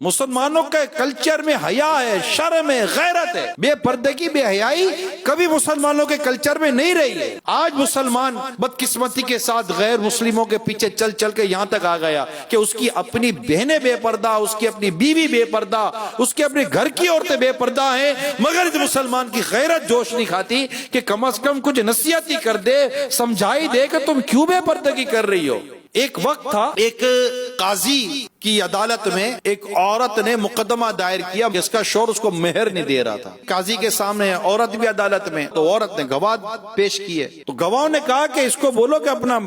مسلمانوں کے کلچر میں حیا ہے، شرم ہے، غیرت ہے. بے پردگی، بے حیائی کبھی مسلمانوں کے کلچر میں نہیں رہی ہے. آج مسلمان بدقسمتی کے ساتھ غیر مسلموں کے پیچھے چل چل کے یہاں تک آ گیا کہ اس کی اپنی بہنیں بے پردہ، اس کی اپنی بیوی بے پردہ، اس کے اپنے گھر کی عورتیں بے پردہ ہیں، مگر اس مسلمان کی غیرت جوش نہیں کھاتی کہ کم از کم کچھ نصیحت ہی کر دے، سمجھائی دے کہ تم کیوں بے پردگی کر رہی ہو. ایک وقت تھا، ایک قاضی کی عدالت میں ایک عورت نے مقدمہ دائر کیا، جس کا شوہر اس کو مہر نہیں دے رہا تھا. قاضی کے سامنے عورت بھی عدالت میں، تو عورت نے گواہ پیش کیے. تو گواہوں نے کہا کہ اس کو بولو کہ اپنا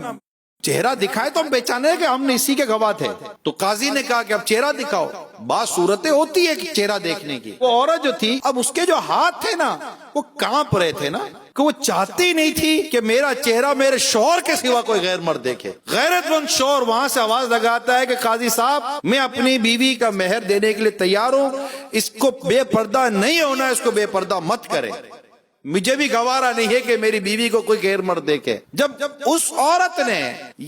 چہرہ دکھائے تو ہم پہچانے کہ ہم نے اسی کے گواہ تھے. تو قاضی نے کہا کہ اب چہرہ دکھاؤ. بعض صورتیں ہوتی ہے کہ چہرہ دیکھنے کی. وہ عورت جو تھی، اب اس کے جو ہاتھ تھے نا وہ کانپ رہے تھے نا، کہ وہ چاہتی نہیں تھی کہ میرا چہرہ میرے شوہر کے سوا کوئی غیر مرد دیکھے. غیرت مند شوہر وہاں سے آواز لگاتا ہے کہ قاضی صاحب، میں اپنی بیوی کا مہر دینے کے لیے تیار ہوں، اس کو بے پردہ نہیں ہونا، اس کو بے پردہ مت کرے. مجھے بھی گوارا نہیں ہے کہ میری بیوی کو کوئی غیر مرد دیکھے. جب اس عورت نے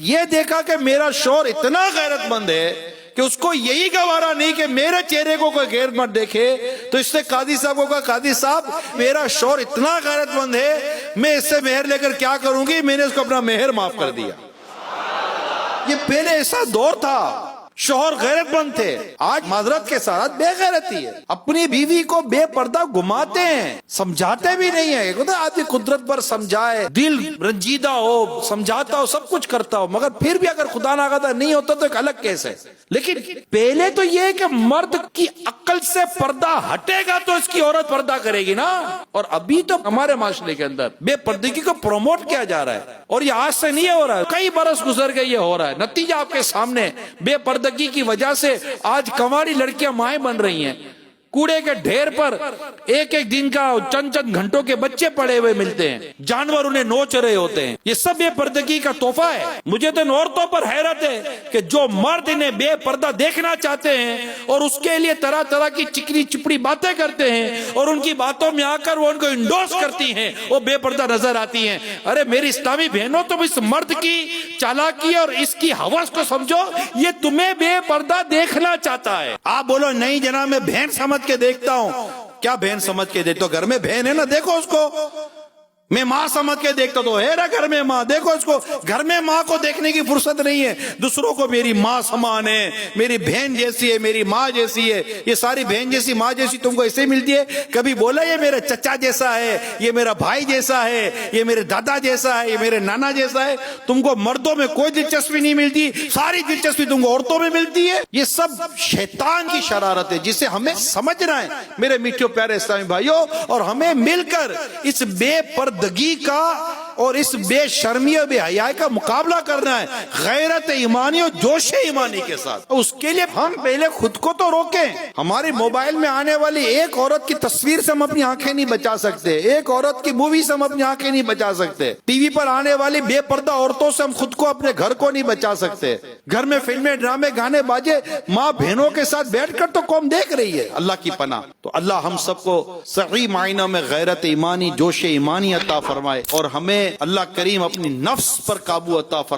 یہ دیکھا کہ میرا شوہر اتنا غیرت مند ہے کہ اس کو یہی گوارا نہیں کہ میرے چہرے کو کوئی غیر مرد دیکھے، تو اس نے قاضی صاحب کو کہا، قاضی صاحب میرا شوہر اتنا غیرت مند ہے، میں اس سے مہر لے کر کیا کروں گی. میں نے اس کو اپنا مہر معاف کر دیا. یہ پہلے ایسا دور تھا، شوہر غیرت مند تھے. آج معذرت کے ساتھ بے غیرتی ہے، اپنی بیوی کو بے پردہ گھماتے ہیں، سمجھاتے بھی نہیں ہیں. آدمی قدرت پر سمجھائے، دل رنجیدہ ہو، سمجھاتا ہو، سب کچھ کرتا ہو، مگر پھر بھی اگر خدا ناخواستہ نہیں ہوتا تو ایک الگ کیس ہے. لیکن پہلے تو یہ کہ مرد کی عقل سے پردہ ہٹے گا تو اس کی عورت پردہ کرے گی نا. اور ابھی تو ہمارے معاشرے کے اندر بے پردگی کو پروموٹ کیا جا رہا ہے، اور یہ آج سے نہیں ہو رہا ہے، کئی برس گزر گئے یہ ہو رہا ہے. نتیجہ آپ کے سامنے، بے پردگی کی وجہ سے آج کنواری لڑکیاں مائیں بن رہی ہیں. کوڑے کے ڈھیر پر ایک ایک دن کا چند چند گھنٹوں کے بچے پڑے ہوئے ملتے ہیں، جانور انہیں نوچ رہے ہوتے ہیں. یہ سب بے پردگی کا تحفہ ہے. مجھے تو ان عورتوں پر حیرت ہے کہ جو مرد انہیں بے پردہ دیکھنا چاہتے ہیں اور اس کے لیے طرح طرح کی چکنی چپڑی باتیں کرتے ہیں، اور ان کی باتوں میں آ کر وہ ان کو انڈوس کرتی ہیں، وہ بے پردہ نظر آتی ہیں. ارے میری اسلامی بہنوں، تم اس مرد کی چالاکی اور اس کی ہوس کو سمجھو. یہ تمہیں بے پردہ دیکھنا چاہتا ہے. آپ بولو نہیں جناب میں بہن سمجھ کے دیکھتا ہوں. کیا بہن سمجھ کے دیکھتا ہو؟ گھر میں بہن ہے نا، دیکھو اس کو. میں ماں سمجھ کے دیکھتا تو ہے نا گھر میں ماں، دیکھو اس کو. گھر میں ماں کو دیکھنے کی فرصت نہیں ہے. دوسروں کو میری ماں سمان ہے، میری بہن جیسی ہے، میری ماں جیسی ہے. یہ ساری بہن جیسی ماں جیسی تم کو ایسے ملتی ہے؟ کبھی بولا یہ میرا چچا جیسا ہے، یہ میرا بھائی جیسا ہے، یہ میرے دادا جیسا ہے، یہ میرے نانا جیسا ہے؟ تم کو مردوں میں کوئی دلچسپی نہیں ملتی، ساری دلچسپی تم کو عورتوں میں ملتی ہے. یہ سب شیطان کی شرارت ہے جسے ہمیں سمجھنا ہے میرے میٹھے پیارے اسلامی بھائیوں، اور ہمیں مل کر اس بے پردگی کا اور اس بے شرمی و بے حیائی کا مقابلہ کرنا ہے غیرت ایمانی اور جوش ایمانی کے ساتھ. اس کے لیے ہم پہلے خود کو تو روکیں. ہمارے موبائل میں آنے والی ایک عورت کی تصویر سے ہم اپنی آنکھیں نہیں بچا سکتے، ایک عورت کی مووی سے ہم اپنی آنکھیں نہیں بچا سکتے، ٹی وی پر آنے والی بے پردہ عورتوں سے ہم خود کو اپنے گھر کو نہیں بچا سکتے. گھر میں فلمیں، ڈرامے، گانے باجے ماں بہنوں کے ساتھ بیٹھ کر تو قوم دیکھ رہی ہے. اللہ کی پناہ. تو اللہ ہم سب کو صحیح معنوں میں غیرت ایمانی، جوش ایمانی عطا فرمائے، اور ہمیں اللہ کریم اپنی نفس پر قابو عطا فرمائے.